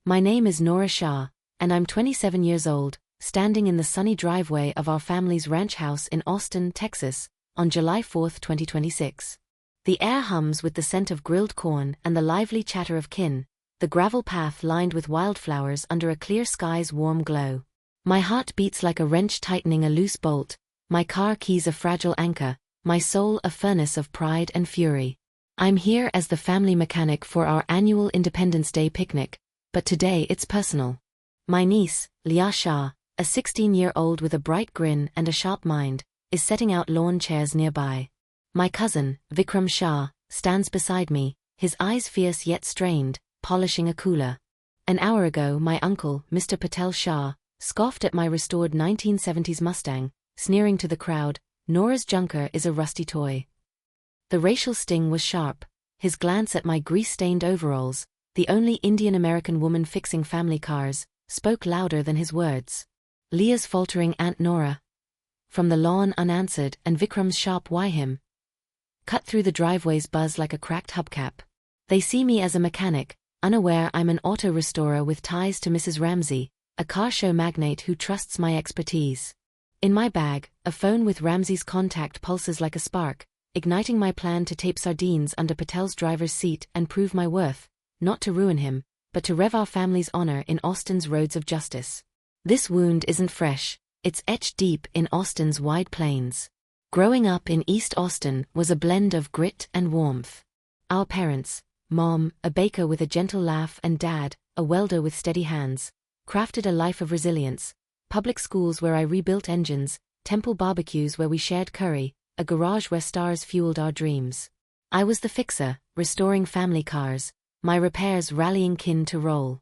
My name is Nora Shah, and I'm 27 years old, standing in the sunny driveway of our family's ranch house in Austin, Texas, on July 4, 2026. The air hums with the scent of grilled corn and the lively chatter of kin, the gravel path lined with wildflowers under a clear sky's warm glow. My heart beats like a wrench tightening a loose bolt, my car keys a fragile anchor, my soul a furnace of pride and fury. I'm here as the family mechanic for our annual Independence Day picnic, but today it's personal. My niece, Leah Shah, a 16-year-old with a bright grin and a sharp mind, is setting out lawn chairs nearby. My cousin, Vikram Shah, stands beside me, his eyes fierce yet strained, polishing a cooler. An hour ago my uncle, Mr. Patel Shah, scoffed at my restored 1970s Mustang, sneering to the crowd, "Nora's junker is a rusty toy." The racial sting was sharp. His glance at my grease-stained overalls, the only Indian-American woman fixing family cars, spoke louder than his words. Leah's faltering Aunt Nora. From the lawn unanswered, and Vikram's sharp "why him?" cut through the driveway's buzz like a cracked hubcap. They see me as a mechanic, unaware I'm an auto restorer with ties to Mrs. Ramsey, a car show magnate who trusts my expertise. In my bag, a phone with Ramsey's contact pulses like a spark, igniting my plan to tape sardines under Patel's driver's seat and prove my worth, not to ruin him, but to rev our family's honor in Austin's roads of justice. This wound isn't fresh, it's etched deep in Austin's wide plains. Growing up in East Austin was a blend of grit and warmth. Our parents, Mom, a baker with a gentle laugh, and Dad, a welder with steady hands, crafted a life of resilience. Public schools where I rebuilt engines, temple barbecues where we shared curry, a garage where stars fueled our dreams. I was the fixer, restoring family cars, my repairs rallying kin to roll.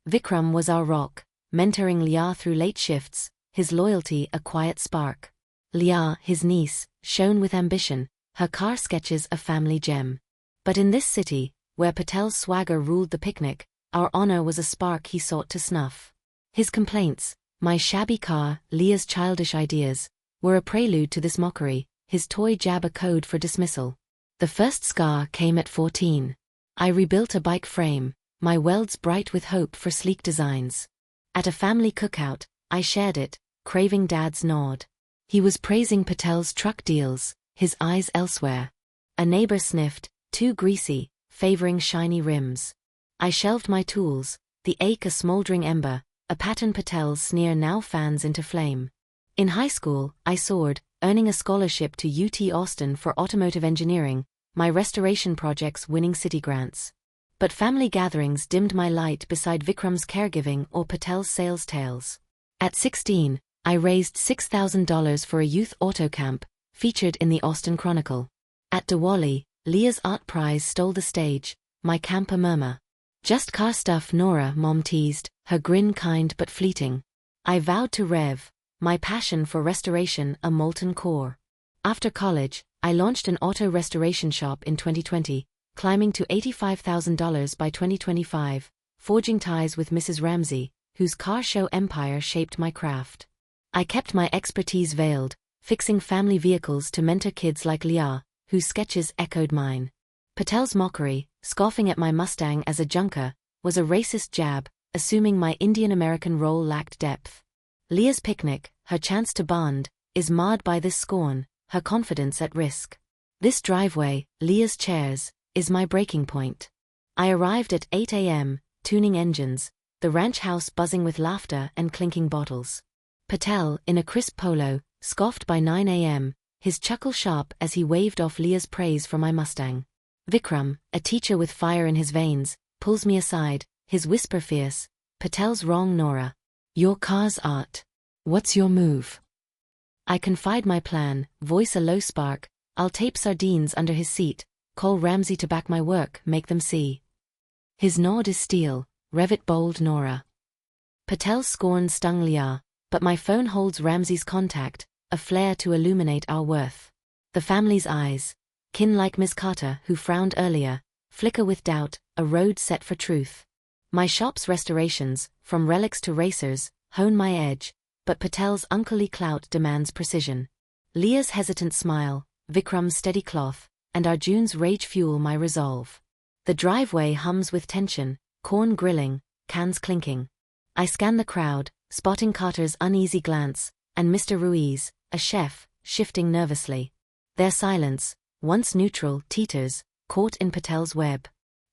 Vikram was our rock, mentoring Leah through late shifts, his loyalty a quiet spark. Leah, his niece, shone with ambition, her car sketches a family gem. But in this city, where Patel's swagger ruled the picnic, our honor was a spark he sought to snuff. His complaints, my shabby car, Leah's childish ideas, were a prelude to this mockery, his toy jab a code for dismissal. The first scar came at 14. I rebuilt a bike frame, my welds bright with hope for sleek designs. At a family cookout, I shared it, craving Dad's nod. He was praising Patel's truck deals, his eyes elsewhere. A neighbor sniffed, too greasy, favoring shiny rims. I shelved my tools, the ache a smoldering ember, a pattern Patel's sneer now fans into flame. In high school, I soared, earning a scholarship to UT Austin for automotive engineering, my restoration projects winning city grants. But family gatherings dimmed my light beside Vikram's caregiving or Patel's sales tales. At 16, I raised $6,000 for a youth auto camp, featured in the Austin Chronicle. At Diwali, Leah's art prize stole the stage, my camp a murmur. "Just car stuff, Nora," Mom teased, her grin kind but fleeting. I vowed to rev, my passion for restoration a molten core. After college, I launched an auto restoration shop in 2020, climbing to $85,000 by 2025, forging ties with Mrs. Ramsey, whose car show empire shaped my craft. I kept my expertise veiled, fixing family vehicles to mentor kids like Leah, whose sketches echoed mine. Patel's mockery, scoffing at my Mustang as a junker, was a racist jab, assuming my Indian-American role lacked depth. Leah's picnic, her chance to bond, is marred by this scorn, her confidence at risk. This driveway, Leah's chairs, is my breaking point. I arrived at 8 a.m., tuning engines, the ranch house buzzing with laughter and clinking bottles. Patel, in a crisp polo, scoffed by 9 a.m., his chuckle sharp as he waved off Leah's praise for my Mustang. Vikram, a teacher with fire in his veins, pulls me aside, his whisper fierce, "Patel's wrong, Nora. Your car's art. What's your move?" I confide my plan, voice a low spark, "I'll tape sardines under his seat, call Ramsey to back my work, make them see." His nod is steel, "Rev it bold, Nora." Patel's scorn stung Leah, but my phone holds Ramsey's contact, a flare to illuminate our worth. The family's eyes, kin like Miss Carter who frowned earlier, flicker with doubt, a road set for truth. My shop's restorations, from relics to racers, hone my edge, but Patel's unclely clout demands precision. Leah's hesitant smile, Vikram's steady cloth, and Arjun's rage fuel my resolve. The driveway hums with tension, corn grilling, cans clinking. I scan the crowd, spotting Carter's uneasy glance, and Mr. Ruiz, a chef, shifting nervously. Their silence, once neutral, teeters, caught in Patel's web.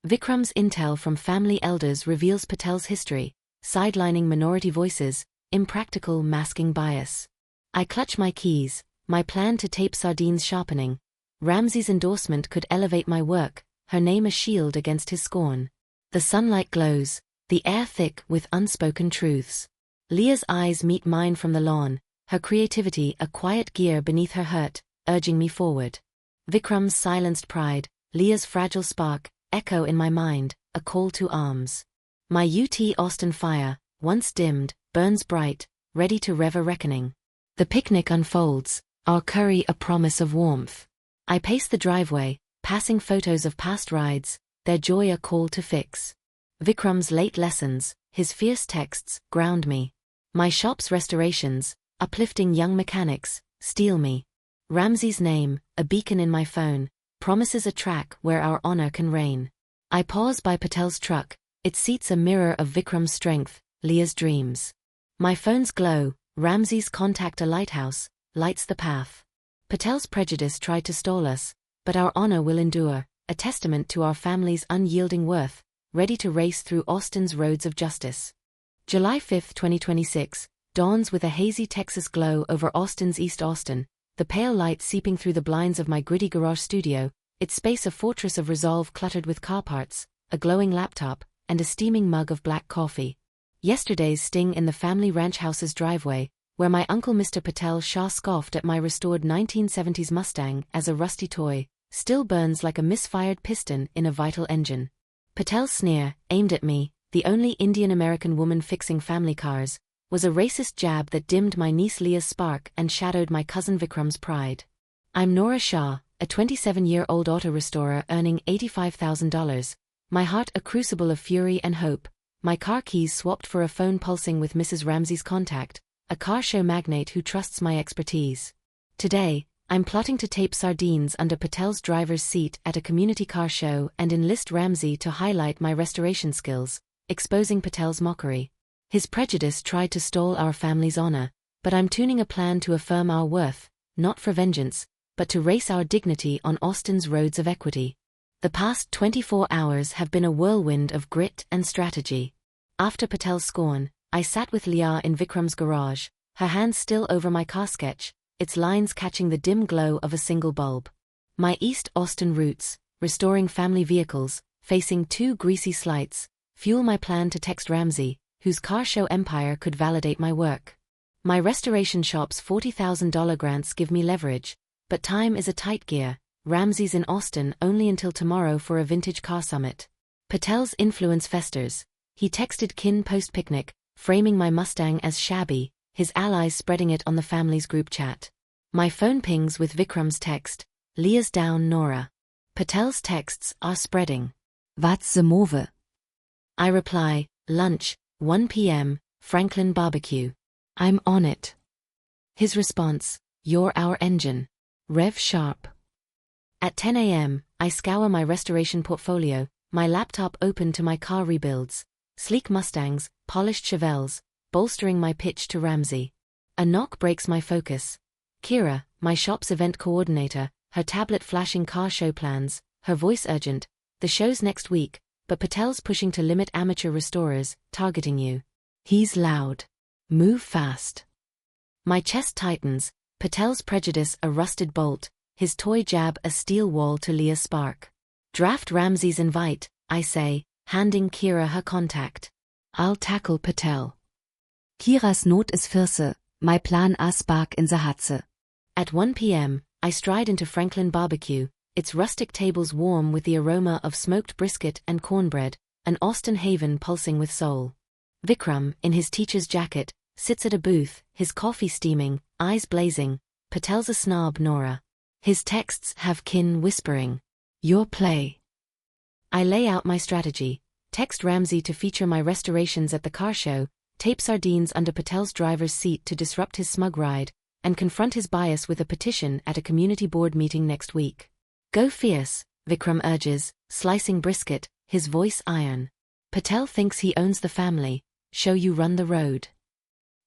Vikram's intel from family elders reveals Patel's history, sidelining minority voices, impractical masking bias. I clutch my keys, my plan to tape sardines sharpening. Ramsey's endorsement could elevate my work, her name a shield against his scorn. The sunlight glows, the air thick with unspoken truths. Leah's eyes meet mine from the lawn, her creativity a quiet gear beneath her hurt, urging me forward. Vikram's silenced pride, Leah's fragile spark, echo in my mind, a call to arms. My UT Austin fire, once dimmed, burns bright, ready to rev a reckoning. The picnic unfolds, our curry a promise of warmth. I pace the driveway, passing photos of past rides, their joy a call to fix. Vikram's late lessons, his fierce texts, ground me. My shop's restorations, uplifting young mechanics, steel me. Ramsey's name, a beacon in my phone, promises a track where our honor can reign. I pause by Patel's truck, its seats a mirror of Vikram's strength, Leah's dreams. My phone's glow, Ramsey's contact a lighthouse, lights the path. Patel's prejudice tried to stall us, but our honor will endure, a testament to our family's unyielding worth, ready to race through Austin's roads of justice. July 5, 2026, dawns with a hazy Texas glow over Austin's East Austin, the pale light seeping through the blinds of my gritty garage studio, its space a fortress of resolve cluttered with car parts, a glowing laptop, and a steaming mug of black coffee. Yesterday's sting in the family ranch house's driveway, where my uncle Mr. Patel Shah scoffed at my restored 1970s Mustang as a rusty toy, still burns like a misfired piston in a vital engine. Patel's sneer, aimed at me, the only Indian-American woman fixing family cars, was a racist jab that dimmed my niece Leah's spark and shadowed my cousin Vikram's pride. I'm Nora Shah, a 27-year-old auto restorer earning $85,000, my heart a crucible of fury and hope, my car keys swapped for a phone pulsing with Mrs. Ramsey's contact, a car show magnate who trusts my expertise. Today, I'm plotting to tape sardines under Patel's driver's seat at a community car show and enlist Ramsey to highlight my restoration skills, exposing Patel's mockery. His prejudice tried to stall our family's honor, but I'm tuning a plan to affirm our worth, not for vengeance, but to race our dignity on Austin's roads of equity. The past 24 hours have been a whirlwind of grit and strategy. After Patel's scorn, I sat with Leah in Vikram's garage, her hands still over my car sketch, its lines catching the dim glow of a single bulb. My East Austin roots, restoring family vehicles, facing 2 greasy slights, fuel my plan to text Ramsey, whose car show empire could validate my work. My restoration shop's $40,000 grants give me leverage, but time is a tight gear. Ramsey's in Austin only until tomorrow for a vintage car summit. Patel's influence festers. He texted kin post-picnic, framing my Mustang as shabby, his allies spreading it on the family's group chat. My phone pings with Vikram's text, Leah's down Nora. Patel's texts are spreading. What's the move? I reply, lunch, 1 p.m., Franklin barbecue. I'm on it. His response, you're our engine. Rev sharp. At 10 a.m., I scour my restoration portfolio, my laptop open to my car rebuilds, sleek Mustangs, polished Chevelles, bolstering my pitch to Ramsey. A knock breaks my focus. Kira, my shop's event coordinator, her tablet flashing car show plans, her voice urgent, the show's next week, but Patel's pushing to limit amateur restorers, targeting you. He's loud. Move fast. My chest tightens, Patel's prejudice a rusted bolt, his toy jab a steel wall to Leah's spark. Draft Ramsey's invite, I say, handing Kira her contact. I'll tackle Patel. Kira's Not is fierce, my plan a spark in the hatze. At 1 p.m., I stride into Franklin barbecue, its rustic tables warm with the aroma of smoked brisket and cornbread, an Austin haven pulsing with soul. Vikram, in his teacher's jacket, sits at a booth, his coffee steaming, eyes blazing. Patel's a snob, Nora. His texts have kin whispering, your play. I lay out my strategy, text Ramsey to feature my restorations at the car show, tape sardines under Patel's driver's seat to disrupt his smug ride, and confront his bias with a petition at a community board meeting next week. Go fierce, Vikram urges, slicing brisket, his voice iron. Patel thinks he owns the family, show you run the road.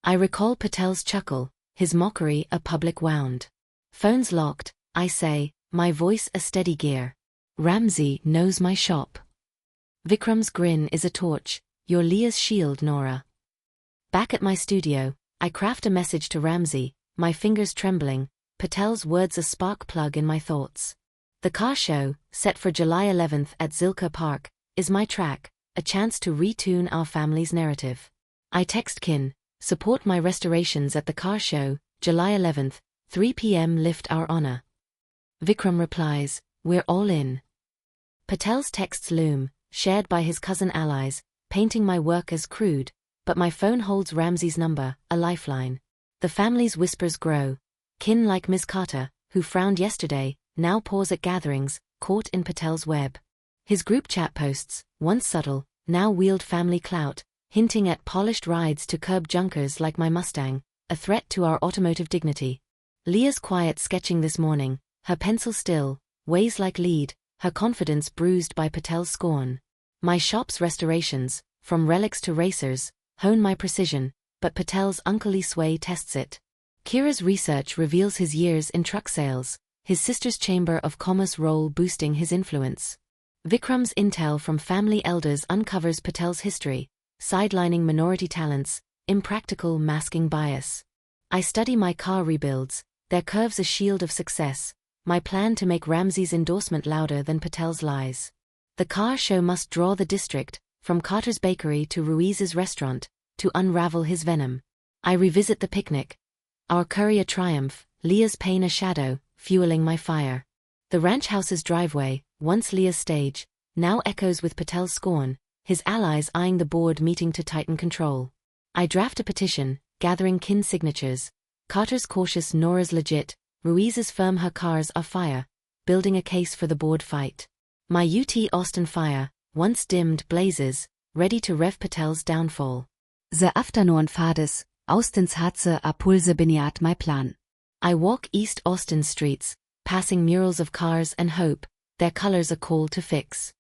I recall Patel's chuckle, his mockery a public wound. Phone's locked, I say, my voice a steady gear. Ramsey knows my shop. Vikram's grin is a torch, you're Leah's shield, Nora. Back at my studio, I craft a message to Ramsey, my fingers trembling, Patel's words a spark plug in my thoughts. The car show, set for July 11th at Zilker Park, is my track, a chance to retune our family's narrative. I text Kin, support my restorations at the car show, July 11th, 3 p.m. lift our honor. Vikram replies, we're all in. Patel's texts loom, shared by his cousin allies, painting my work as crude, but my phone holds Ramsey's number, a lifeline. The family's whispers grow. Kin like Ms. Carter, who frowned yesterday, now pause at gatherings, caught in Patel's web. His group chat posts, once subtle, now wield family clout, hinting at polished rides to curb junkers like my Mustang, a threat to our automotive dignity. Leah's quiet sketching this morning, her pencil still, weighs like lead, her confidence bruised by Patel's scorn. My shop's restorations, from relics to racers, hone my precision, but Patel's unclely sway tests it. Kira's research reveals his years in truck sales, his sister's chamber of commerce role boosting his influence. Vikram's intel from family elders uncovers Patel's history, sidelining minority talents, impractical masking bias. I study my car rebuilds, their curves a shield of success, my plan to make Ramsey's endorsement louder than Patel's lies. The car show must draw the district, from Carter's bakery to Ruiz's restaurant, to unravel his venom. I revisit the picnic. Our curry a triumph, Leah's pain a shadow, fueling my fire. The ranch house's driveway, once Leah's stage, now echoes with Patel's scorn, his allies eyeing the board meeting to tighten control. I draft a petition, gathering Kin signatures. Carter's cautious, Nora's legit, Ruiz's firm, her cars are fire, building a case for the board fight. My UT Austin fire, once dimmed, blazes, ready to rev Patel's downfall. The afternoon fades, Austin's Hatze a Pulse biniat my plan. I walk East Austin streets, passing murals of cars and hope, their colors a call to fix.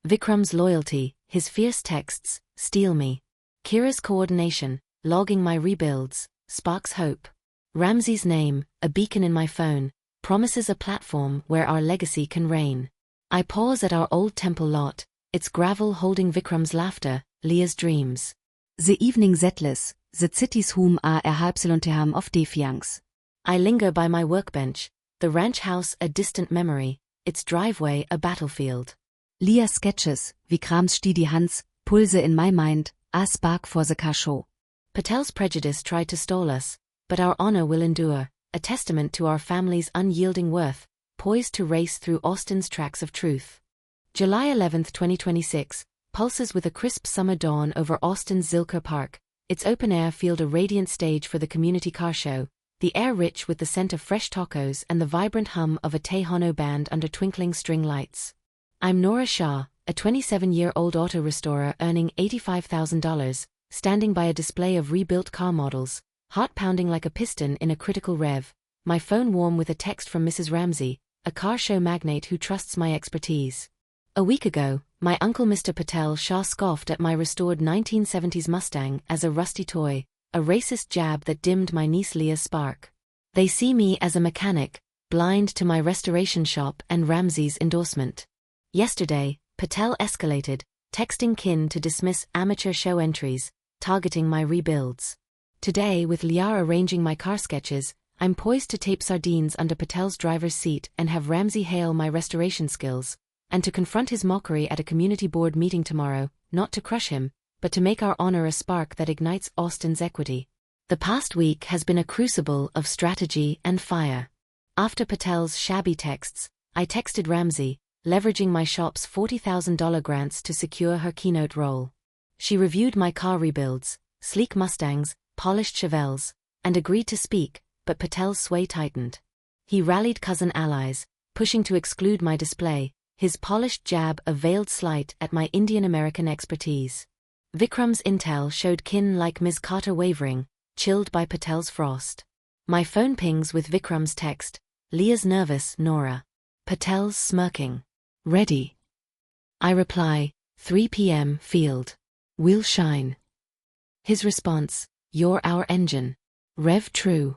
Vikram's loyalty, his fierce texts, steel me. Kira's coordination, logging my rebuilds, sparks hope. Ramsey's name, a beacon in my phone, promises a platform where our legacy can reign. I pause at our old temple lot, its gravel holding Vikram's laughter, Leah's dreams. The evening settles, the city's home are erhalbselonterham of defiance. I linger by my workbench, the ranch house a distant memory, its driveway a battlefield. Leah sketches, Vikram's steady hands, Pulse in my mind, a spark for the car show. Patel's prejudice tried to stall us, but our honor will endure, a testament to our family's unyielding worth, poised to race through Austin's tracks of truth. July 11, 2026, pulses with a crisp summer dawn over Austin's Zilker Park, its open-air field a radiant stage for the community car show, the air rich with the scent of fresh tacos and the vibrant hum of a Tejano band under twinkling string lights. I'm Nora Shah, a 27-year-old auto restorer earning $85,000, standing by a display of rebuilt car models, heart pounding like a piston in a critical rev, my phone warm with a text from Mrs. Ramsey, a car show magnate who trusts my expertise. A week ago, my uncle Mr. Patel Shah scoffed at my restored 1970s Mustang as a rusty toy, a racist jab that dimmed my niece Leah's spark. They see me as a mechanic, blind to my restoration shop and Ramsey's endorsement. Yesterday, Patel escalated, texting Kin to dismiss amateur show entries, targeting my rebuilds. Today, with Liara arranging my car sketches, I'm poised to tape sardines under Patel's driver's seat and have Ramsey hail my restoration skills, and to confront his mockery at a community board meeting tomorrow, not to crush him, but to make our honor a spark that ignites Austin's equity. The past week has been a crucible of strategy and fire. After Patel's shabby texts, I texted Ramsey, leveraging my shop's $40,000 grants to secure her keynote role. She reviewed my car rebuilds, sleek Mustangs, polished Chevelles, and agreed to speak, but Patel's sway tightened. He rallied cousin allies, pushing to exclude my display, his polished jab a veiled slight at my Indian-American expertise. Vikram's intel showed Kin like Ms. Carter wavering, chilled by Patel's frost. My phone pings with Vikram's text, Leah's nervous, Nora. Patel's smirking. Ready. I reply, 3 p.m. field. We'll shine. His response, you're our engine. Rev true.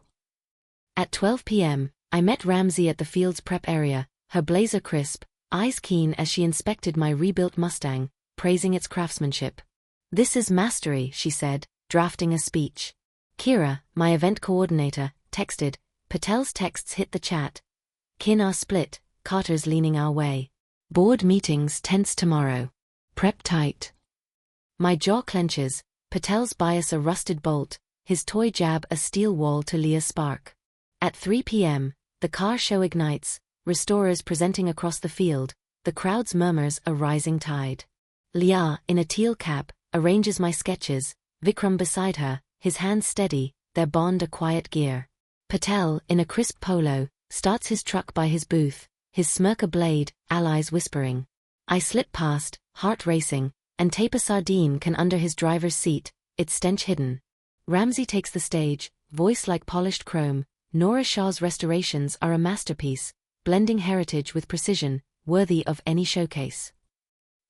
At 12 p.m., I met Ramsey at the field's prep area, her blazer crisp, eyes keen as she inspected my rebuilt Mustang, praising its craftsmanship. This is mastery, she said, drafting a speech. Kira, my event coordinator, texted. Patel's texts hit the chat. Kin are split, Carter's leaning our way. Board meetings tense tomorrow. Prep tight. My jaw clenches, Patel's bias a rusted bolt, his toy jab a steel wall to Leah's spark. At 3 p.m., the car show ignites, restorers presenting across the field, the crowd's murmurs a rising tide. Leah, in a teal cap, arranges my sketches, Vikram beside her, his hands steady, their bond a quiet gear. Patel, in a crisp polo, starts his truck by his booth, his smirk a blade, allies whispering. I slip past, heart racing, and tape a sardine can under his driver's seat, its stench hidden. Ramsey takes the stage, voice like polished chrome. Nora Shah's restorations are a masterpiece, blending heritage with precision, worthy of any showcase.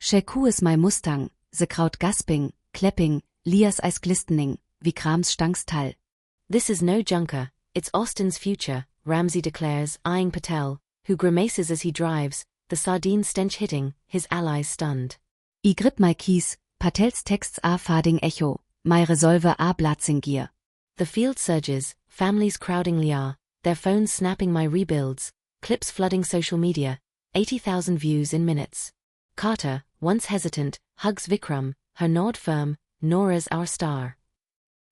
Sheku is my Mustang, the crowd gasping, clapping, Lias eyes glistening, Vikram's Stangstal. This is no junker, it's Austin's future, Ramsey declares, eyeing Patel, who grimaces as he drives, the sardine stench hitting, his allies stunned. I grip my keys, Patels texts a fading echo, my resolver a blatzing gear. The field surges, families crowding Leah, their phones snapping my rebuilds, clips flooding social media, 80,000 views in minutes. Carter, once hesitant, hugs Vikram, her nod firm, Nora's our star.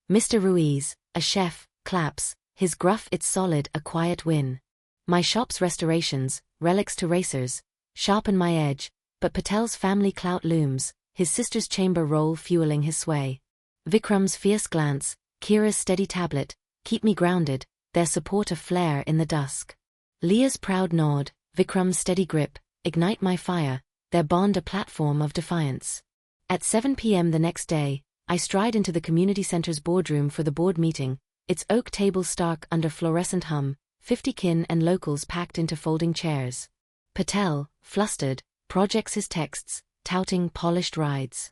Mr. Ruiz, a chef, claps, his gruff it's solid a quiet win. My shop's restorations, relics to racers, sharpen my edge, but Patel's family clout looms, his sister's chamber roll fueling his sway. Vikram's fierce glance, Kira's steady tablet, keep me grounded, their support a flare in the dusk. Leah's proud nod, Vikram's steady grip, ignite my fire, their bond a platform of defiance. At 7 p.m. the next day, I stride into the community center's boardroom for the board meeting, its oak table stark under fluorescent hum, 50 kin and locals packed into folding chairs. Patel, flustered, projects his texts, touting polished rides.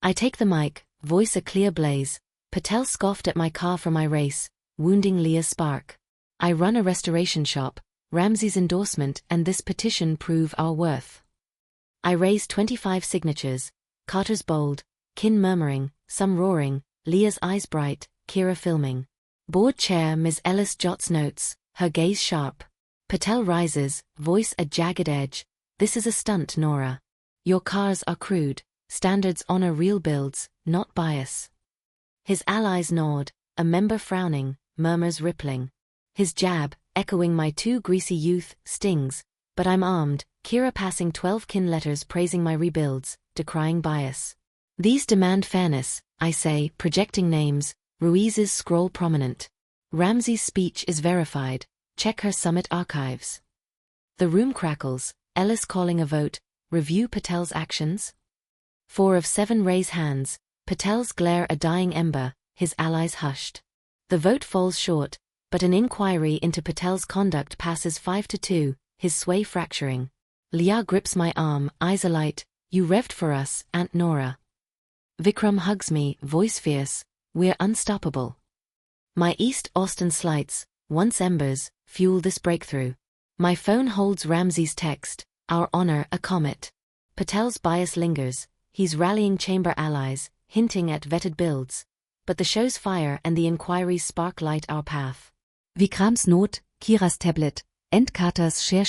I take the mic, voice a clear blaze, Patel scoffed at my car for my race, wounding Leah's spark. I run a restoration shop, Ramsey's endorsement and this petition prove our worth. I raise 25 signatures, Carter's bold, kin murmuring, some roaring, Leah's eyes bright, Kira filming. Board chair Ms. Ellis jots notes, her gaze sharp. Patel rises, voice a jagged edge, this is a stunt, Nora. Your cars are crude, standards honor real builds, not bias. His allies nod, a member frowning, murmurs rippling. His jab, echoing my too greasy youth, stings, but I'm armed, Kira passing 12 kin letters praising my rebuilds, decrying bias. These demand fairness, I say, projecting names, Ruiz's scroll prominent. Ramsey's speech is verified, check her summit archives. The room crackles, Ellis calling a vote, review Patel's actions? 4 of 7 raise hands, Patel's glare a dying ember, his allies hushed. The vote falls short, but an inquiry into Patel's conduct passes 5-2, his sway fracturing. Leah grips my arm, eyes alight, you revved for us, Aunt Nora. Vikram hugs me, voice fierce, we're unstoppable. My East Austin slights, once embers, fuel this breakthrough. My phone holds Ramsey's text, our honor a comet. Patel's bias lingers, he's rallying chamber allies, hinting at vetted builds. But the show's fire and the inquiry's spark light our path. Vikram's note, Kira's tablet, and Carter's share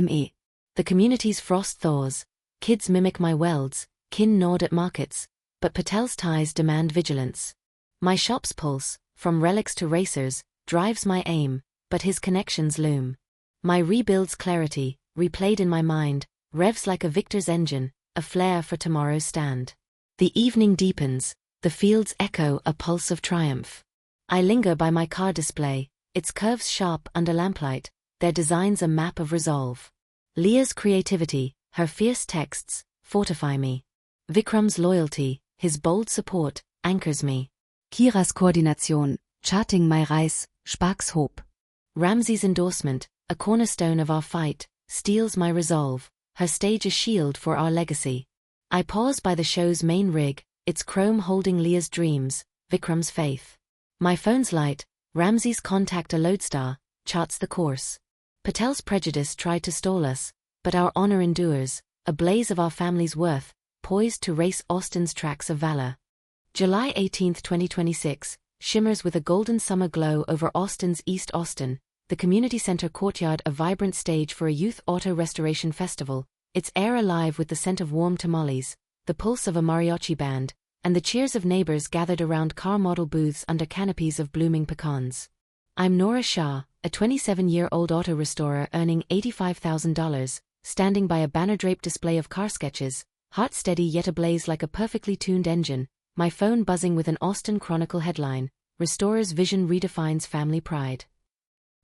me. The community's frost thaws, kids mimic my welds, kin nod at markets, but Patel's ties demand vigilance. My shop's pulse, from relics to racers, drives my aim, but his connections loom. My rebuild's clarity, replayed in my mind, revs like a victor's engine, a flare for tomorrow's stand. The evening deepens, the fields echo a pulse of triumph. I linger by my car display, its curves sharp under lamplight, their designs a map of resolve. Leah's creativity, her fierce texts, fortify me. Vikram's loyalty, his bold support, anchors me. Kira's Koordination, charting my rise, sparks hope. Ramsey's endorsement, a cornerstone of our fight, steels my resolve, her stage a shield for our legacy. I pause by the show's main rig, It's chrome holding Leah's dreams, Vikram's faith. My phone's light, Ramsey's contact a lodestar, charts the course. Patel's prejudice tried to stall us, but our honor endures, a blaze of our family's worth, poised to race Austin's tracks of valor. July 18, 2026, shimmers with a golden summer glow over Austin's East Austin, the community center courtyard a vibrant stage for a youth auto restoration festival, its air alive with the scent of warm tamales, the pulse of a mariachi band, and the cheers of neighbors gathered around car model booths under canopies of blooming pecans. I'm Nora Shah, a 27-year-old auto restorer earning $85,000, standing by a banner-draped display of car sketches, heart steady yet ablaze like a perfectly tuned engine, my phone buzzing with an Austin Chronicle headline, Restorer's Vision Redefines Family Pride.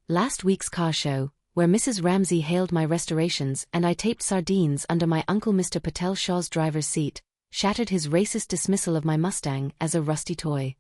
Last week's car show, where Mrs. Ramsey hailed my restorations and I taped sardines under my Uncle Mr. Patel Shaw's driver's seat, shattered his racist dismissal of my Mustang as a rusty toy.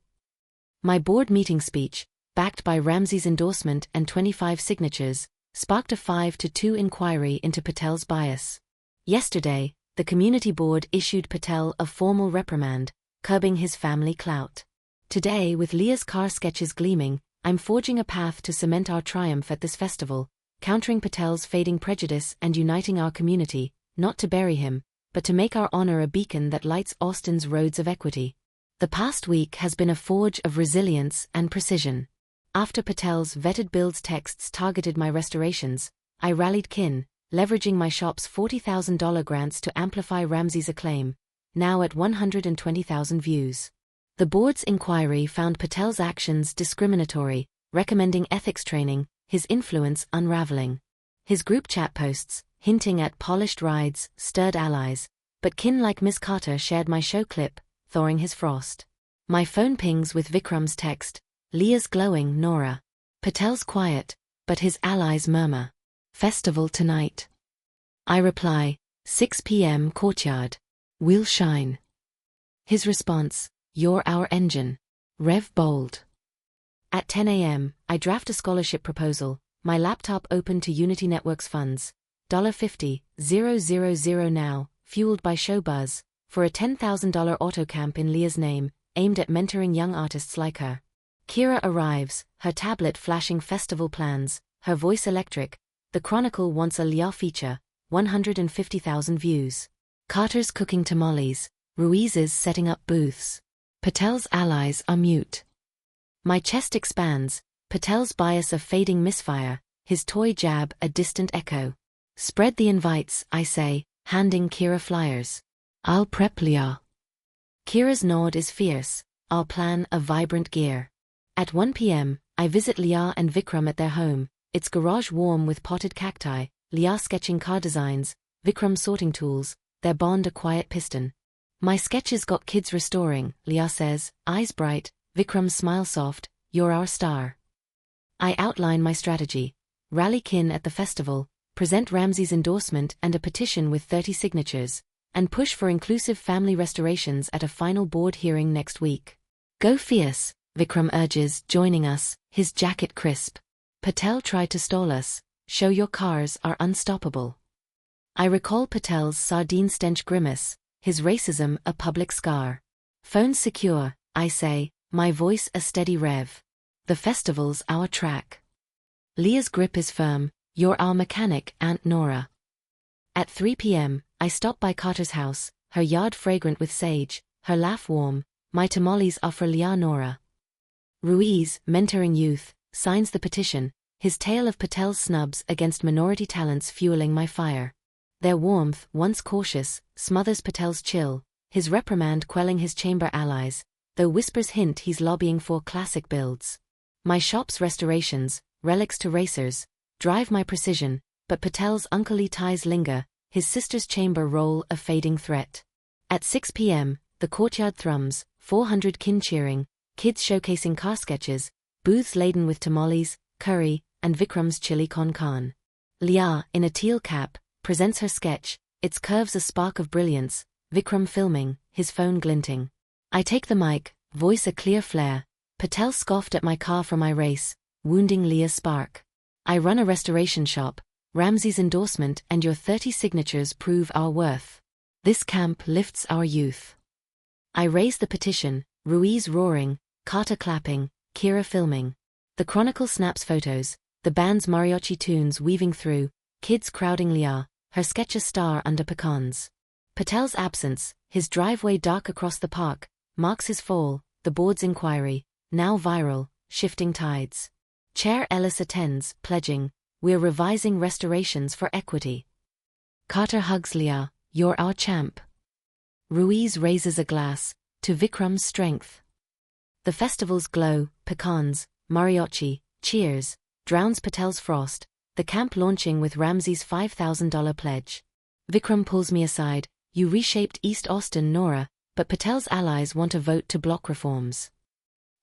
My board meeting speech, backed by Ramsey's endorsement and 25 signatures, sparked a 5-2 inquiry into Patel's bias. Yesterday, the community board issued Patel a formal reprimand, curbing his family clout. Today, with Leah's car sketches gleaming, I'm forging a path to cement our triumph at this festival, countering Patel's fading prejudice and uniting our community, not to bury him, but to make our honor a beacon that lights Austin's roads of equity. The past week has been a forge of resilience and precision. After Patel's vetted builds texts targeted my restorations, I rallied kin, leveraging my shop's $40,000 grants to amplify Ramsey's acclaim, now at 120,000 views. The board's inquiry found Patel's actions discriminatory, recommending ethics training, his influence unraveling. His group chat posts, hinting at polished rides, stirred allies, but kin like Miss Carter shared my show clip, thawing his frost. My phone pings with Vikram's text, Leah's glowing Nora. Patel's quiet, but his allies murmur. Festival tonight. I reply, 6 p.m. courtyard. We'll shine. His response, you're our engine. Rev bold. At 10 a.m., I draft a scholarship proposal, my laptop open to Unity Networks funds, $50,000 now, fueled by show buzz, for a $10,000 auto camp in Leah's name, aimed at mentoring young artists like her. Kira arrives, her tablet flashing festival plans, her voice electric. The Chronicle wants a Leah feature, 150,000 views. Carter's cooking tamales, Ruiz's setting up booths. Patel's allies are mute. My chest expands, Patel's bias a fading misfire, his toy jab a distant echo. Spread the invites, I say, handing Kira flyers. I'll prep Leah. Kira's nod is fierce, I'll plan a vibrant gear. At 1 p.m., I visit Leah and Vikram at their home, its garage warm with potted cacti, Leah sketching car designs, Vikram sorting tools, their bond a quiet piston. My sketches got kids restoring, Leah says, eyes bright, Vikram smile soft, you're our star. I outline my strategy. Rally kin at the festival, present Ramsey's endorsement and a petition with 30 signatures, and push for inclusive family restorations at a final board hearing next week. Go fierce, Vikram urges, joining us, his jacket crisp. Patel tried to stall us, show your cars are unstoppable. I recall Patel's sardine stench grimace, his racism a public scar. Phones secure, I say, my voice a steady rev. The festival's our track. Leah's grip is firm, you're our mechanic, Aunt Nora. At 3 p.m., I stop by Carter's house, her yard fragrant with sage, her laugh warm, my tamales are for Leah Nora. Ruiz, mentoring youth, signs the petition, his tale of Patel's snubs against minority talents fueling my fire. Their warmth, once cautious, smothers Patel's chill, his reprimand quelling his chamber allies, though whispers hint he's lobbying for classic builds. My shop's restorations, relics to racers, drive my precision, but Patel's unclely ties linger, his sister's chamber role a fading threat. At 6 p.m., the courtyard thrums, 400 kin cheering, kids showcasing car sketches, booths laden with tamales, curry, and Vikram's chili con carne. Leah, in a teal cap, presents her sketch, its curves a spark of brilliance, Vikram filming, his phone glinting. I take the mic, voice a clear flare, Patel scoffed at my car for my race, wounding Leah's spark. I run a restoration shop, Ramsey's endorsement and your 30 signatures prove our worth. This camp lifts our youth. I raise the petition, Ruiz roaring, Carter clapping, Kira filming. The Chronicle snaps photos, the band's mariachi tunes weaving through, kids crowding Leah, her sketch a star under pecans. Patel's absence, his driveway dark across the park, marks his fall, the board's inquiry, now viral, shifting tides. Chair Ellis attends, pledging, we're revising restorations for equity. Carter hugs Leah, you're our champ. Ruiz raises a glass, to Vikram's strength. The festival's glow, pecans, mariachi, cheers, drowns Patel's frost, the camp launching with Ramsey's $5,000 pledge. Vikram pulls me aside, you reshaped East Austin, Nora, but Patel's allies want a vote to block reforms.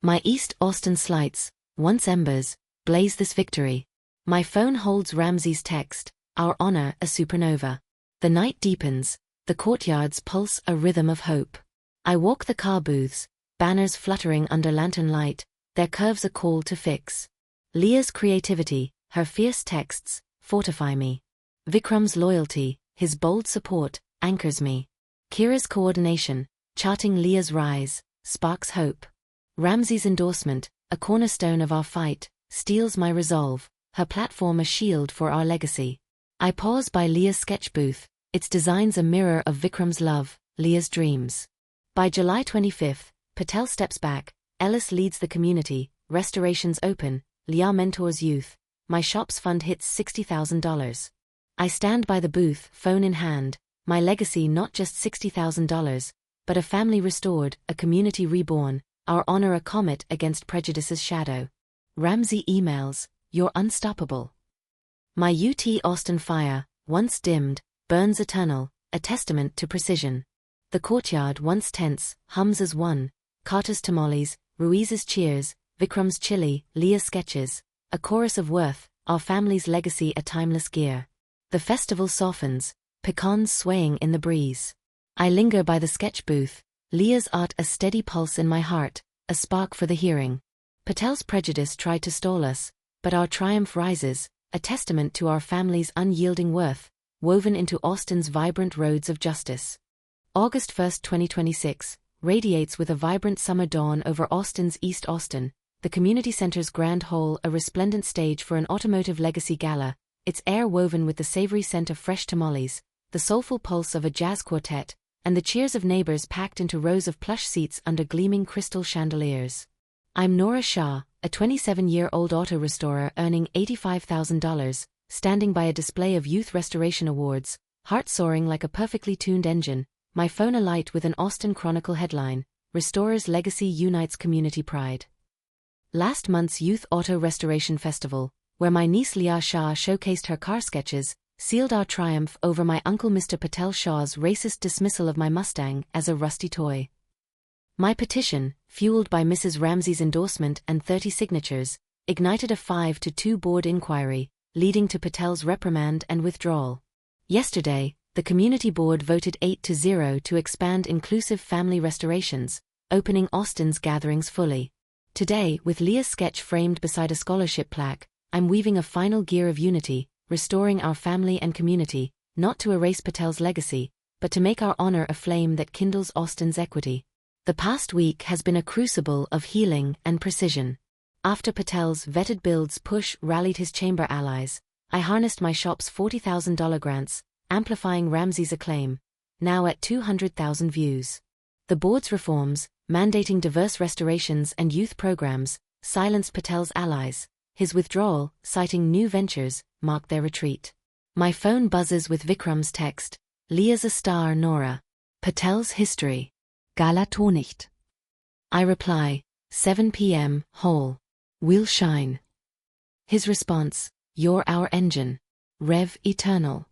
My East Austin slights, once embers, blaze this victory. My phone holds Ramsey's text, our honor a supernova. The night deepens, the courtyards pulse a rhythm of hope. I walk the car booths, banners fluttering under lantern light, their curves a call to fix. Leah's creativity, her fierce texts, fortify me. Vikram's loyalty, his bold support, anchors me. Kira's coordination, charting Leah's rise, sparks hope. Ramsey's endorsement, a cornerstone of our fight, steels my resolve, her platform a shield for our legacy. I pause by Leah's sketch booth, its designs a mirror of Vikram's love, Leah's dreams. By July 25, Patel steps back, Ellis leads the community, restorations open, Leah mentors youth, my shop's fund hits $60,000. I stand by the booth, phone in hand, my legacy not just $60,000, but a family restored, a community reborn, our honor a comet against prejudice's shadow. Ramsey emails, you're unstoppable. My UT Austin fire, once dimmed, burns eternal, a testament to precision. The courtyard once tense, hums as one, Carter's tamales, Ruiz's cheers, Vikram's chili, Leah's sketches, a chorus of worth, our family's legacy a timeless gear. The festival softens, pecans swaying in the breeze. I linger by the sketch booth, Leah's art a steady pulse in my heart, a spark for the hearing. Patel's prejudice tried to stall us, but our triumph rises, a testament to our family's unyielding worth, woven into Austin's vibrant roads of justice. August 1, 2026, radiates with a vibrant summer dawn over Austin's East Austin, the community center's grand hall a resplendent stage for an automotive legacy gala, its air woven with the savory scent of fresh tamales, the soulful pulse of a jazz quartet, and the cheers of neighbors packed into rows of plush seats under gleaming crystal chandeliers. I'm Nora Shah, a 27-year-old auto restorer earning $85,000, standing by a display of youth restoration awards, heart soaring like a perfectly tuned engine, my phone alight with an Austin Chronicle headline, Restorers' Legacy Unites Community Pride. Last month's Youth Auto Restoration Festival, where my niece Leah Shah showcased her car sketches, sealed our triumph over my uncle Mr. Patel Shah's racist dismissal of my Mustang as a rusty toy. My petition, fueled by Mrs. Ramsey's endorsement and 30 signatures, ignited a 5-2 board inquiry, leading to Patel's reprimand and withdrawal. Yesterday, the community board voted 8-0 to expand inclusive family restorations, opening Austin's gatherings fully. Today, with Leah's sketch framed beside a scholarship plaque, I'm weaving a final gear of unity, restoring our family and community, not to erase Patel's legacy, but to make our honor a flame that kindles Austin's equity. The past week has been a crucible of healing and precision. After Patel's vetted builds push rallied his chamber allies, I harnessed my shop's $40,000 grants, amplifying Ramsey's acclaim, now at 200,000 views. The board's reforms, mandating diverse restorations and youth programs, silenced Patel's allies. His withdrawal, citing new ventures, marked their retreat. My phone buzzes with Vikram's text, Leah's a star Nora. Patel's history. Gala Tonicht. I reply, 7 p.m., Hall. We'll shine. His response, you're our engine. Rev Eternal.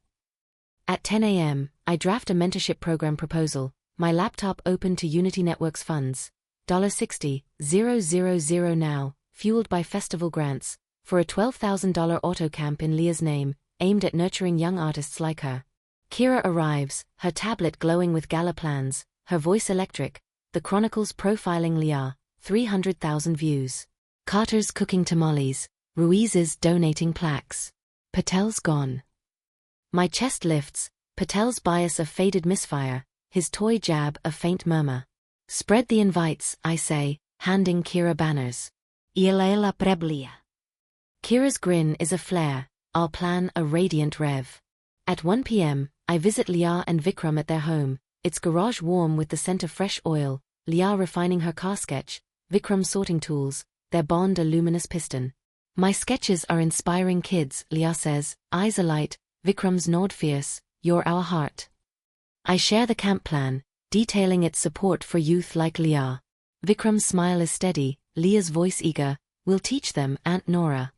At 10 a.m., I draft a mentorship program proposal, my laptop open to Unity Networks funds, $60,000 now, fueled by festival grants, for a $12,000 auto camp in Leah's name, aimed at nurturing young artists like her. Kira arrives, her tablet glowing with gala plans, her voice electric, the Chronicle's profiling Leah, 300,000 views. Carter's cooking tamales, Ruiz's donating plaques. Patel's gone. My chest lifts, Patel's bias a faded misfire, his toy jab a faint murmur. Spread the invites, I say, handing Kira banners. Ilaila preblia. Kira's grin is a flare, our plan a radiant rev. At 1 p.m., I visit Leah and Vikram at their home, its garage warm with the scent of fresh oil, Leah refining her car sketch, Vikram sorting tools, their bond a luminous piston. My sketches are inspiring kids, Leah says, eyes alight, Vikram's nod fierce, you're our heart. I share the camp plan, detailing its support for youth like Leah. Vikram's smile is steady, Leah's voice eager, we'll teach them, Aunt Nora.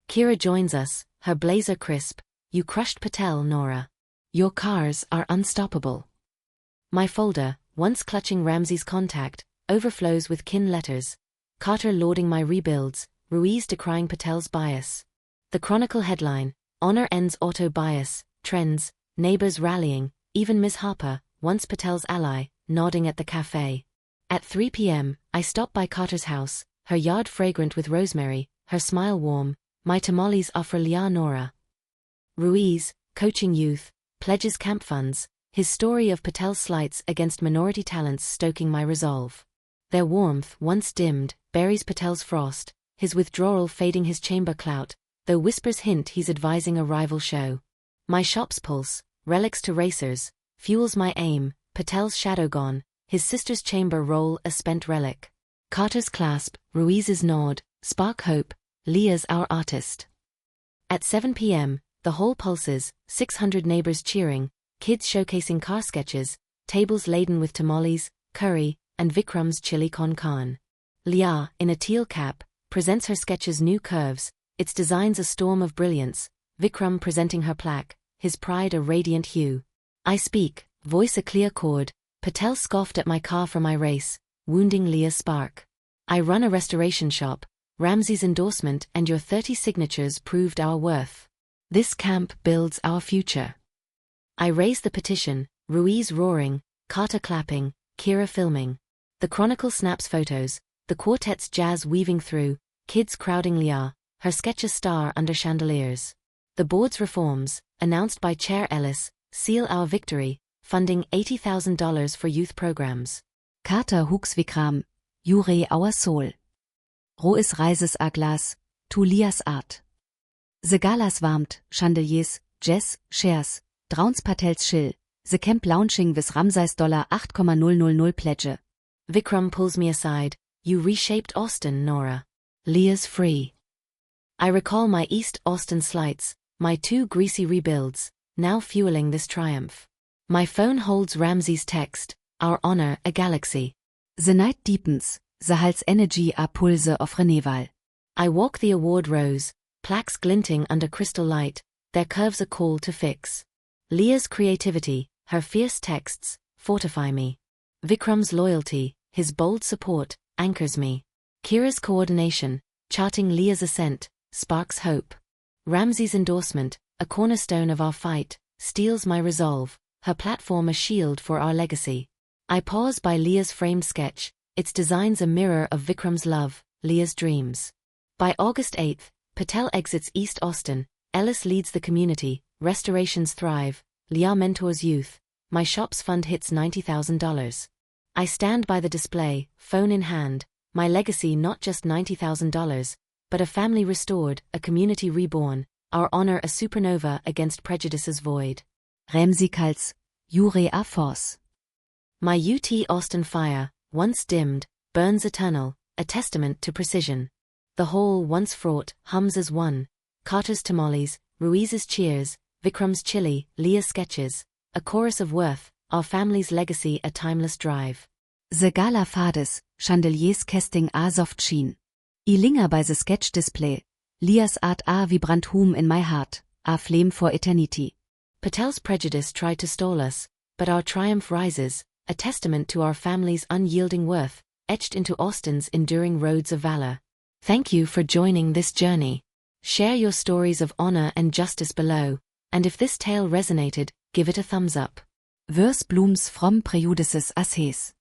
Kira joins us, her blazer crisp, you crushed Patel, Nora. Your cars are unstoppable. My folder, once clutching Ramsey's contact, overflows with kin letters. Carter lauding my rebuilds, Ruiz decrying Patel's bias. The Chronicle headline, Honor ends auto bias, trends, neighbors rallying, even Ms. Harper, once Patel's ally, nodding at the cafe. At 3 p.m., I stop by Carter's house, her yard fragrant with rosemary, her smile warm, my tamales offer Leah Nora. Ruiz, coaching youth, pledges camp funds, his story of Patel's slights against minority talents stoking my resolve. Their warmth, once dimmed, buries Patel's frost, his withdrawal fading his chamber clout, though whispers hint he's advising a rival show. My shop's pulse, relics to racers, fuels my aim, Patel's shadow gone, his sister's chamber roll a spent relic. Carter's clasp, Ruiz's nod, spark hope, Leah's our artist. At 7 p.m., the hall pulses, 600 neighbors cheering, kids showcasing car sketches, tables laden with tamales, curry, and Vikram's chili con carne. Leah, in a teal cap, presents her sketch's new curves, its designs a storm of brilliance, Vikram presenting her plaque, his pride a radiant hue. I speak, voice a clear chord, Patel scoffed at my car for my race, wounding Leah's spark. I run a restoration shop, Ramsey's endorsement and your 30 signatures proved our worth. This camp builds our future. I raise the petition, Ruiz roaring, Carter clapping, Kira filming. The Chronicle snaps photos, the quartet's jazz weaving through, kids crowding Leah, her sketch a star under chandeliers. The board's reforms, announced by Chair Ellis, seal our victory, funding $80,000 for youth programs. Carter hooks Vikram, Jure our soul. Roes reises a glas, tu Lias art. The galas warmt, chandeliers, jazz, shares, Drowns Patels Schill, the camp launching with Ramsey's $8,000 pledge. Vikram pulls me aside, you reshaped Austin, Nora. Leah's free. I recall my East Austin slights, my 2 greasy rebuilds, now fueling this triumph. My phone holds Ramsey's text, our honor a galaxy. The night deepens, the halts energy a pulse of Reneval. I walk the award rows, plaques glinting under crystal light, their curves a call to fix. Leah's creativity, her fierce texts, fortify me. Vikram's loyalty, his bold support, anchors me. Kira's coordination, charting Leah's ascent, sparks hope. Ramsey's endorsement, a cornerstone of our fight, steels my resolve, her platform a shield for our legacy. I pause by Leah's framed sketch, its designs a mirror of Vikram's love, Leah's dreams. By August 8, Patel exits East Austin, Ellis leads the community, restorations thrive, Leah mentors youth, my shop's fund hits $90,000. I stand by the display, phone in hand, my legacy not just $90,000, but a family restored, a community reborn, our honor a supernova against prejudice's void. Ramsey calls, Jure a force. My UT Austin fire, once dimmed, burns eternal, a testament to precision. The hall once fraught, hums as one, Carter's tamales, Ruiz's cheers, Vikram's chili, Leah's sketches, a chorus of worth, our family's legacy a timeless drive. The gala fades, chandeliers casting a soft sheen. I linger by the sketch display, Leah's art a vibrant hum in my heart, a flame for eternity. Patel's prejudice tried to stall us, but our triumph rises, a testament to our family's unyielding worth, etched into Austin's enduring roads of valor. Thank you for joining this journey. Share your stories of honor and justice below, and if this tale resonated, give it a thumbs up. Vers blooms from prejudices as his.